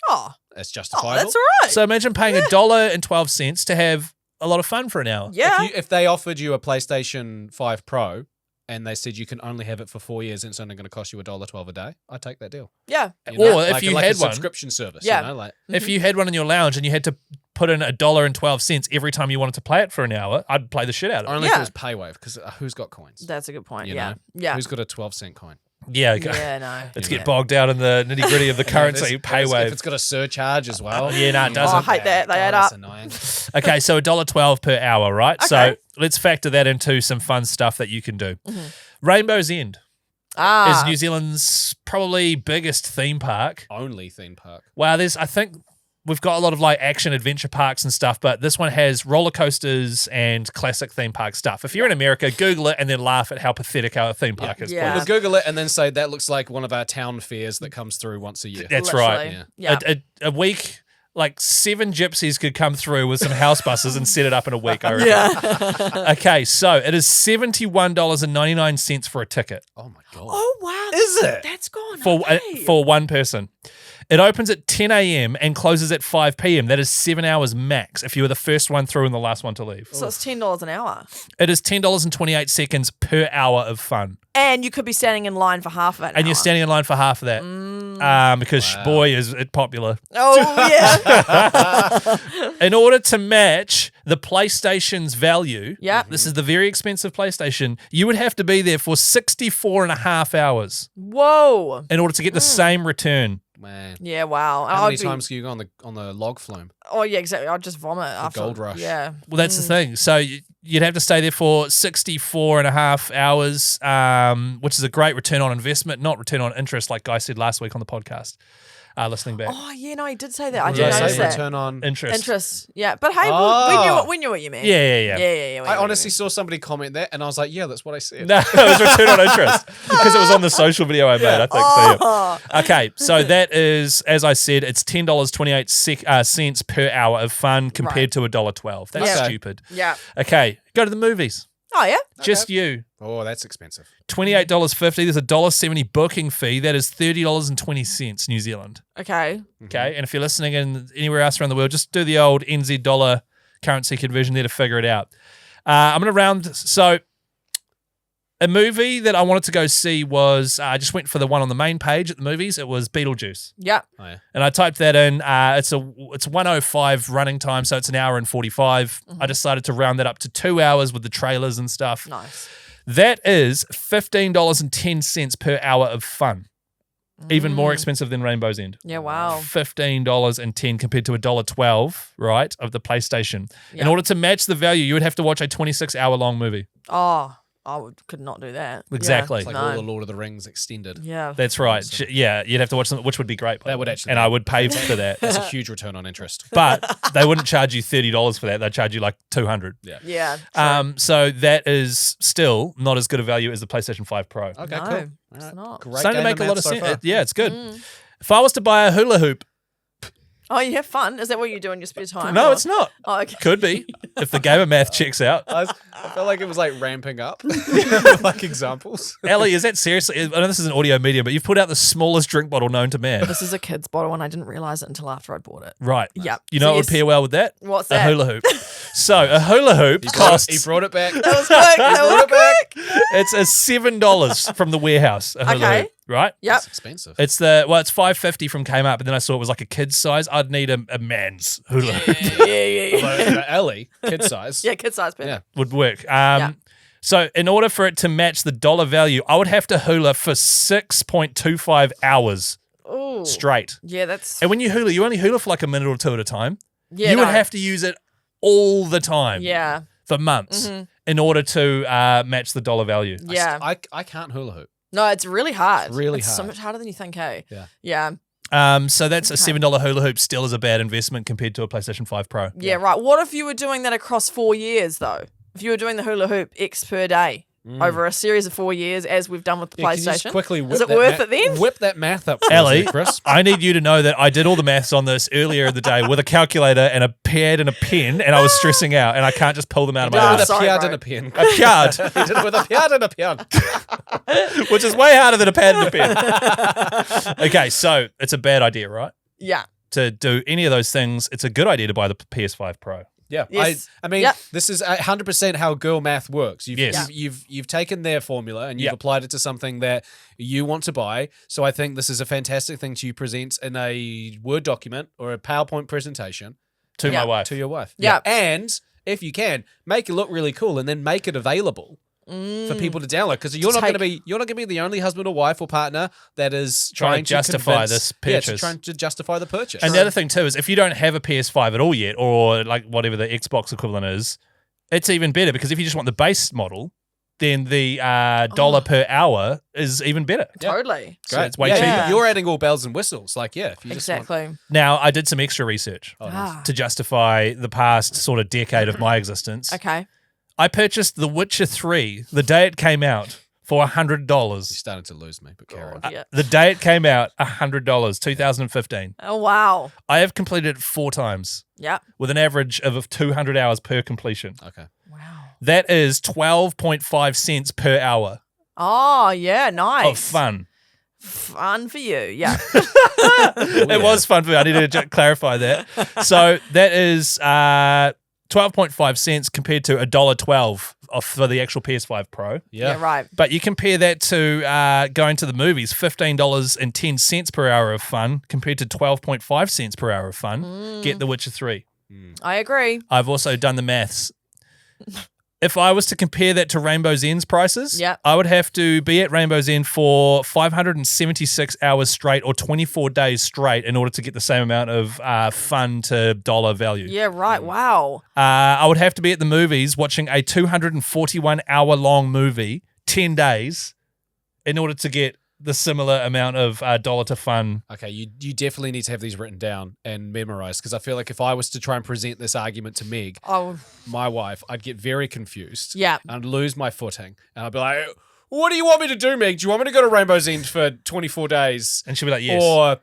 Oh, That's justifiable. that's all right. So imagine paying $1.12 to have a lot of fun for an hour. yeah. If they offered you a PlayStation 5 Pro and they said you can only have it for 4 years and it's only going to cost you $1.12 a day, I'd take that deal. Yeah. You know? Or if like, you like had a one. subscription service, Yeah. you know, like If you had one in your lounge and you had to put in $1.12 every time you wanted to play it for an hour, I'd play the shit out of it. only if it Yeah. was paywave because who's got coins? That's a good point. You Yeah. know? Yeah. Who's got a 12-cent coin? Yeah, okay. Yeah, no. Let's yeah. get bogged down in the nitty gritty of the currency If paywave. it's got a surcharge as well. Yeah, no, it doesn't. Oh, I hate that. They add that's up. annoying. Okay, so $1.12 per hour, right? So Okay. let's factor that into some fun stuff that you can do. Rainbow's End is New Zealand's probably biggest theme park. Only theme park. Wow, I think we've got a lot of like action adventure parks and stuff, but this one has roller coasters and classic theme park stuff. If you're in America, Google it and then laugh at how pathetic our theme park is. Yeah. please. We'll Google it and then say that looks like one of our town fairs that comes through once a year. That's right. Literally. Yeah. A week, like 7 gypsies could come through with some house buses and set it up in a week, I reckon. Yeah. Okay, so it is $71.99 for a ticket Oh my god. Oh, wow. Is it? That's gone. for okay. for one person. It opens at 10 a.m. and closes at 5 p.m. That is 7 hours max if you were the first one through and the last one to leave. So it's $10 an hour. It is $10.28 per hour of fun. And you could be standing in line for half of it. And you're standing in line for half of that. Because, boy, is it popular. Oh, yeah. In order to match the PlayStation's value, Yep. this is the very expensive PlayStation, you would have to be there for 64 and a half hours Whoa. in order to get the same return. Man. Yeah, wow. How many times can you go on the log flume? Oh, yeah, exactly. I'd just vomit after. gold rush. Yeah. Well, that's the thing. So you'd have to stay there for 64 and a half hours, which is a great return on investment, not return on interest, like Guy said last week on the podcast, listening back. Oh, yeah, no, he did say that. I Did did I notice say that. return on? Interest. Yeah, but hey, Oh. we knew what you meant. Yeah. Yeah. I honestly saw somebody comment that, and I was like, yeah, that's what I said. No, it was return on interest because it was on the social video I made, I think. So, yeah. Okay, so that is, as I said, it's $10.28 per hour of fun compared to $1.12. That's Yeah. stupid. Yeah. Okay, go to the movies. Oh, yeah? Just you. Oh, that's expensive. $28.50. There's a $1.70 booking fee. That is $30.20 New Zealand. Okay. Okay, and if you're listening in anywhere else around the world, just do the old NZ dollar currency conversion there to figure it out. I'm going to round. So a movie that I wanted to go see was, I just went for the one on the main page at the movies. It was Beetlejuice. Yep. Oh, yeah. And I typed that in. It's 1:05 running time, so it's an hour and 45. I decided to round that up to 2 hours with the trailers and stuff. Nice. That is $15.10 per hour of fun. Even more expensive than Rainbow's End. Yeah, wow. $15.10 compared to $1.12, right, of the PlayStation. Yeah. In order to match the value, you would have to watch a 26-hour-long movie. Oh, could not do that. Exactly. It's like No. all the Lord of the Rings extended. Yeah. That's right. Yeah, you'd have to watch them, which would be great. That would actually And be- I would pay for that. That's a huge return on interest. But they wouldn't charge you $30 for that. They'd charge you like $200. Yeah. True. So that is still not as good a value as the PlayStation 5 Pro. Okay, No, cool. it's not. Great Starting to game make a lot of so sense. far. Yeah, it's good. If I was to buy a hula hoop, Oh, you have fun? Is that what you do in your spare time? no, or- it's not. Oh, okay. Could be if the game of math checks out. I felt like it was like ramping up, like examples. Ellie, is that seriously? I know this is an audio medium, but you've put out the smallest drink bottle known to man. This is a kid's bottle, and I didn't realize it until after I bought it. Right. Yep. You know So what would yes. pair well with that? What's A that? hula hoop. So a hula hoop He costs. brought it back. That was quick. That was quick. It's a $7 from the warehouse. A hula Okay. hoop, right? Yep. That's expensive. It's $5.50 from Kmart, but then I saw it was like a kid's size. I'd need a man's hula hoop. Yeah. Ellie, kid size. Yeah, kid size pen. Yeah. Would work. So in order for it to match the dollar value, I would have to hula for 6.25 hours Ooh. straight. Yeah, that's. And when you hula, you only hula for like a minute or two at a time. Yeah, you would no. have to use it all the time Yeah. for months in order to match the dollar value. Yeah. I can't hula hoop. No, it's really hard. It's really so hard. much harder than you think, hey? Yeah. Yeah. So that's a $7 hula hoop still is a bad investment compared to a PlayStation 5 Pro. Yeah, right. What if you were doing that across 4 years, though? If you were doing the hula hoop X per day over a series of 4 years, as we've done with the Yeah, can you just PlayStation, quickly whip is it that worth it then? Whip that math up, for us Ellie, there, Chris. I need you to know that I did all the maths on this earlier in the day with a calculator and a pad and a pen, and I was stressing out, and I can't just pull them out of my Oh, With a ass. sorry, piad bro. and a pen. A pad, He did it with a piad and a pen. which is way harder than a pad and a pen. Okay, so it's a bad idea, right? Yeah. To do any of those things, it's a good idea to buy the PS5 Pro. Yeah, Yes. I mean, Yep. this is 100% how girl math works. Yes. You've taken their formula and you've Yep. applied it to something that you want to buy. So I think this is a fantastic thing to present in a Word document or a PowerPoint presentation To Yeah. my wife. to your wife. Yeah. And if you can, make it look really cool and then make it available for people to download, because you're not going to be the only husband or wife or partner that is Trying to justify convince- this Yeah, purchase. trying to justify the purchase. And the other thing too is if you don't have a PS5 at all yet, or like whatever the Xbox equivalent is, it's even better because if you just want the base model, then the dollar per hour is even better. Totally. So it's way Yeah, cheaper. You're adding all bells and whistles. Like, yeah, if you just want- Exactly. Now I did some extra research Ah. to justify the past sort of decade of my existence. Okay. I purchased The Witcher 3 the day it came out for $100. You're starting to lose me, but carry on. Yeah. The day it came out, $100, 2015. Oh, wow. I have completed it 4 times Yeah. with an average of 200 hours per completion. Okay. Wow. That is 12.5 cents per hour Oh, yeah. Nice. of fun. Fun for you. Yeah. It was fun for me. I need to clarify that. So that is 12.5 cents compared to $1.12 for the actual PS5 Pro. Yeah, right. But you compare that to going to the movies, $15.10 per hour of fun compared to 12.5 cents per hour of fun. Get The Witcher 3. I agree. I've also done the maths. If I was to compare that to Rainbow's End's prices, Yep. I would have to be at Rainbow's End for 576 hours straight or 24 days straight in order to get the same amount of fun to dollar value. Yeah, right. Wow. I would have to be at the movies watching a 241-hour-long movie, 10 days, in order to get the similar amount of dollar to fun. Okay, you definitely need to have these written down and memorized, because I feel like if I was to try and present this argument to Meg, my wife, I'd get very confused. Yeah. I'd lose my footing. And I'd be like, what do you want me to do, Meg? Do you want me to go to Rainbow's End for 24 days? And she'd be like, yes. Or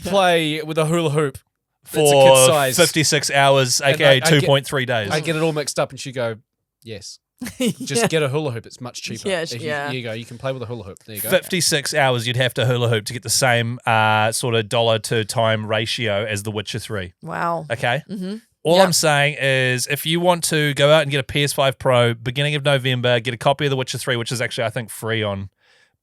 play with a hula hoop for that's a kid size? 56 hours, aka 2.3 days. I'd get it all mixed up and she'd go, yes. Just get a hula hoop. It's much cheaper. Yeah, Here you go. You can play with a hula hoop. There you go. 56 hours you'd have to hula hoop to get the same sort of dollar to time ratio as The Witcher 3. Wow. Okay? All I'm saying is if you want to go out and get a PS5 Pro beginning of November, get a copy of The Witcher 3, which is actually, I think, free on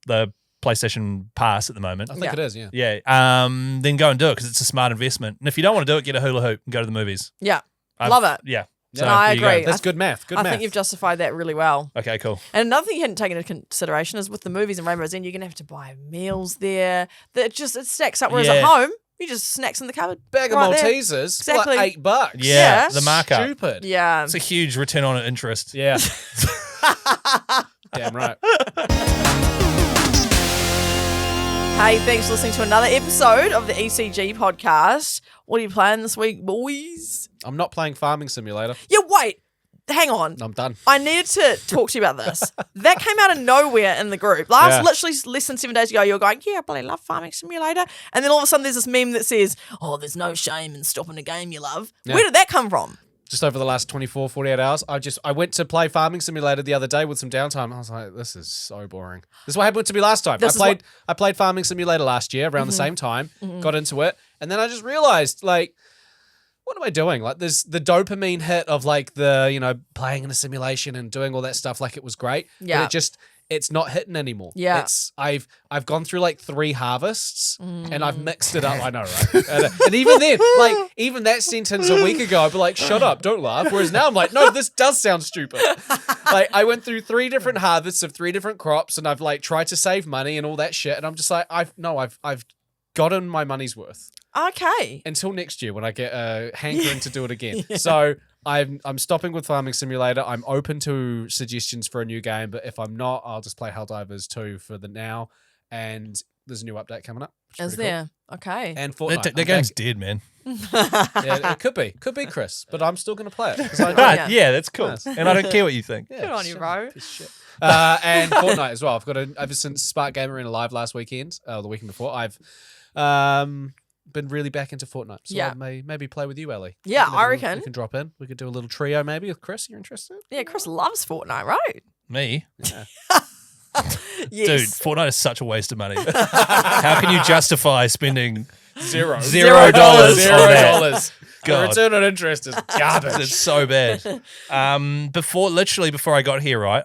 the PlayStation Pass at the moment. I think it is, yeah. Yeah. Then go and do it because it's a smart investment. And if you don't want to do it, get a hula hoop and go to the movies. Yeah. Love it. Yeah. No, I agree. That's good math. Good I math. think you've justified that really well. Okay, cool. And another thing you hadn't taken into consideration is with the movies and Rainbow's End, you're going to have to buy meals there. That it stacks up. Whereas at home, you just snacks in the cupboard. Bag of right there. Maltesers, Exactly. like $8. Yeah, the markup. Stupid. Yeah. It's a huge return on interest. Yeah. Damn right. Hey, thanks for listening to another episode of the ECG podcast. What are you playing this week, boys? I'm not playing Farming Simulator. Yeah, wait. Hang on. I'm done. I needed to talk to you about this. That came out of nowhere in the group. Literally less than 7 days ago, you were going, yeah, I bloody love Farming Simulator. And then all of a sudden there's this meme that says, oh, there's no shame in stopping a game you love. Yeah. Where did that come from? Just over the last 24, 48 hours, I went to play Farming Simulator the other day with some downtime. I was like, this is so boring. This is what happened to me last time. I played Farming Simulator last year around the same time, got into it, and then I just realized, like, what am I doing? Like, there's the dopamine hit of like playing in a simulation and doing all that stuff. Like, it was great. Yeah. But it's not hitting anymore. Yeah. I've gone through like 3 harvests and I've mixed it up. I know, right? And even then, like, even that sentence a week ago, I'd be like, shut up, don't laugh. Whereas now I'm like, no, this does sound stupid. Like, I went through 3 different harvests of 3 different crops and I've like tried to save money and all that shit. And I'm just like, I've gotten my money's worth. Okay. Until next year when I get a hankering to do it again. Yeah. So I'm stopping with Farming Simulator. I'm open to suggestions for a new game, but if I'm not, I'll just play Helldivers 2 for the now. And there's a new update coming up. Is there? Cool. Okay. And Fortnite. The game's dead, man. Yeah, it could be, Chris, but I'm still going to play it. Right, yeah, that's cool. Nice. And I don't care what you think. Good on you, bro. And Fortnite as well. I've got ever since Spark Game Arena Live last weekend, the weekend before, I've been really back into Fortnite. So I may maybe play with you, Ellie. Yeah, I reckon. We can drop in. We could do a little trio maybe with Chris. You're interested? Yeah, Chris loves Fortnite, right? Me? Yeah. Yes. Dude, Fortnite is such a waste of money. How can you justify spending $0. $0 on that? $0. The God. return on interest is garbage. It's so bad. Before I got here, right?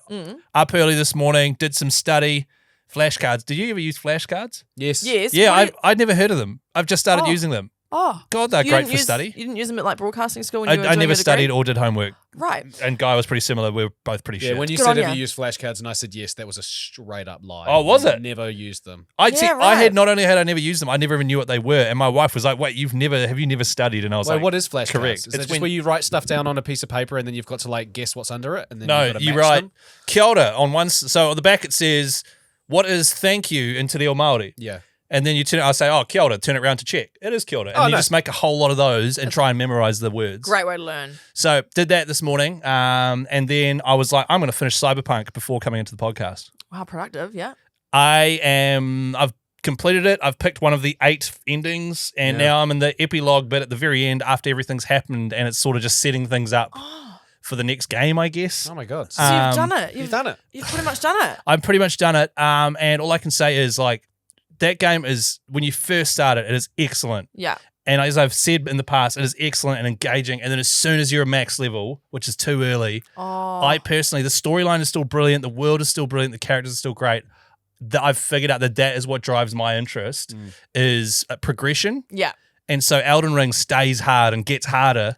Up early this morning, did some study. Flashcards. Did you ever use flashcards? Yes. Yes. Yeah, I'd never heard of them. I've just started using them. Oh. God, they're You great didn't for use- study. You didn't use them at like broadcasting school when you were I doing never your degree? studied or did homework. Right. And Guy was pretty similar. We were both pretty Yeah, shit. when you Good said on have ya. you used flashcards and I said yes, that was a straight up lie. Oh, was it? Never used them. I Yeah, I had right. not only had I never used them, I never even knew what they were. And my wife was like, "Wait, have you never studied?" And I was Wait, like, what is flashcards? correct. Is It's that just when- where you write stuff down on a piece of paper and then you've got to like guess what's under it? And then No, you've got to you match write them? Kia ora on one. So on the back it says, "What is thank you" in Te Reo Māori? Yeah. And then I say, "Oh, kia ora," turn it around to check. It is kia ora. And Oh, you nice. just make a whole lot of those and try and memorize the words. Great way to learn. So did that this morning. And then I was like, I'm going to finish Cyberpunk before coming into the podcast. Wow, productive. Yeah. I've completed it. I've picked one of the 8 endings and now I'm in the epilogue bit at the very end after everything's happened and it's sort of just setting things up for the next game, I guess. Oh my God. So you've done it. You've done it. You've pretty much done it. I've pretty much done it. And all I can say is like, that game is, when you first start it is excellent. Yeah. And as I've said in the past, it is excellent and engaging. And then as soon as you're a max level, which is too early, I personally, the storyline is still brilliant. The world is still brilliant. The characters are still great. I've figured out that is what drives my interest is progression. Yeah. And so Elden Ring stays hard and gets harder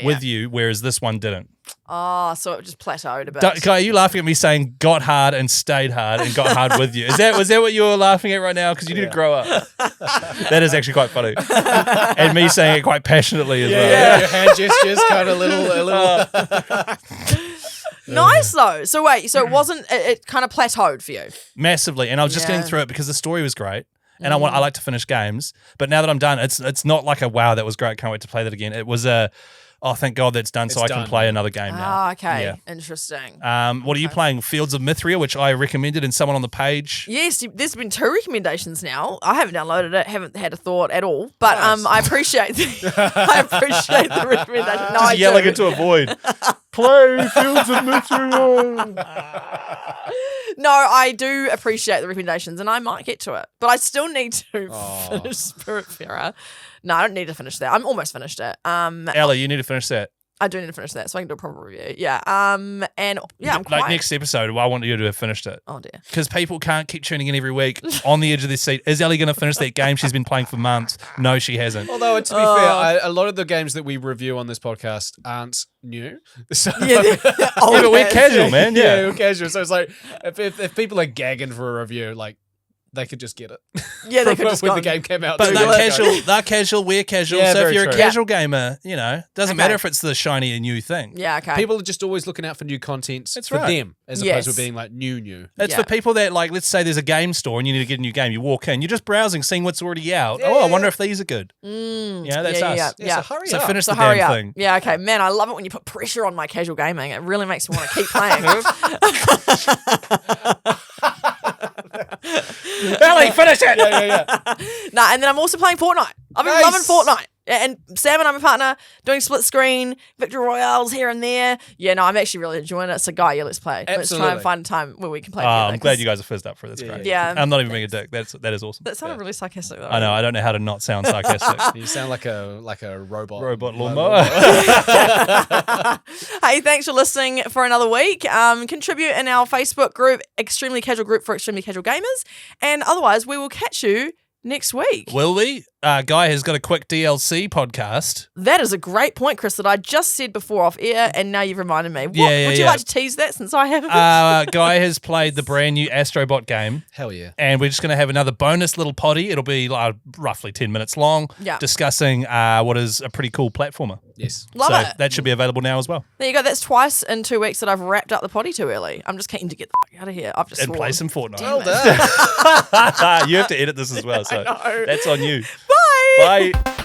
with you, whereas this one didn't. Oh, so it just plateaued a bit. Are you laughing at me saying got hard and stayed hard and got hard with you? Was that what you were laughing at right now? Because you need to grow up. That is actually quite funny. And me saying it quite passionately as well. Yeah, your hand gestures kind of a little. Nice though. So wait, so it wasn't, it kind of plateaued for you? Massively. And I was just getting through it because the story was great. And I like to finish games. But now that I'm done, it's not like a wow, that was great, can't wait to play that again. It was a, oh, thank God that's done, so I can play another game now. Oh, okay. Yeah. Interesting. What are you playing? Fields of Mithria, which I recommended, and someone on the page. Yes, there's been 2 recommendations now. I haven't downloaded it, haven't had a thought at all, but I appreciate the recommendation. No, Just yelling into a void. Play Fields of Mithria. No, I do appreciate the recommendations, and I might get to it, but I still need to finish Spiritfarer. No, I don't need to finish that. I'm almost finished it. Ellie, you need to finish that. I do need to finish that, so I can do a proper review. Yeah. And yeah, I'm like next episode, I want you to have finished it. Oh dear. Because people can't keep tuning in every week on the edge of their seat. Is Ellie going to finish that game she's been playing for months? No, she hasn't. Although, to be fair, a lot of the games that we review on this podcast aren't new. So, but we're casual, man. Yeah, we're casual. So it's like, if people are gagging for a review, like, they could just get it. Yeah, they could just when the game came out. But they're casual, we're casual. Yeah, so if you're true. a casual gamer, doesn't matter if it's the shiny and new thing. Yeah, okay. People are just always looking out for new content for them, as opposed to being like new. It's for people that, like, let's say there's a game store and you need to get a new game. You walk in, you're just browsing, seeing what's already out. I wonder if these are good. That's us. Yeah. So hurry up. Finish the damn thing. Yeah, okay. Man, I love it when you put pressure on my casual gaming. It really makes me want to keep playing. Ellie, finish it! Yeah. Nah, and then I'm also playing Fortnite. I've been loving Fortnite. And Sam and I'm a partner doing split screen, victory royales here and there. Yeah, no, I'm actually really enjoying it. So, Guy, let's play. Absolutely. Let's try and find a time where we can play. I'm glad you guys are fizzed up for it. That's great. Yeah. I'm not even being a dick. That is awesome. That sounded really sarcastic, though. I know. I don't know how to not sound sarcastic. You sound like a robot. Robot lawnmower. Hey, thanks for listening for another week. Contribute in our Facebook group, Extremely Casual Group for Extremely Casual Gamers. And otherwise, we will catch you next week. Will we? Guy has got a quick DLC podcast. That is a great point, Chris, that I just said before off air, and now you've reminded me. Would you like to tease that since I haven't? Guy has played the brand new AstroBot game. Hell yeah. And we're just going to have another bonus little potty. It'll be roughly 10 minutes long, discussing what is a pretty cool platformer. Yes. Love it. That should be available now as well. There you go. That's twice in 2 weeks that I've wrapped up the potty too early. I'm just keen to get the fuck out of here. I've just And play some Fortnite. Well done. You have to edit this as well, so that's on you. Bye. Bye.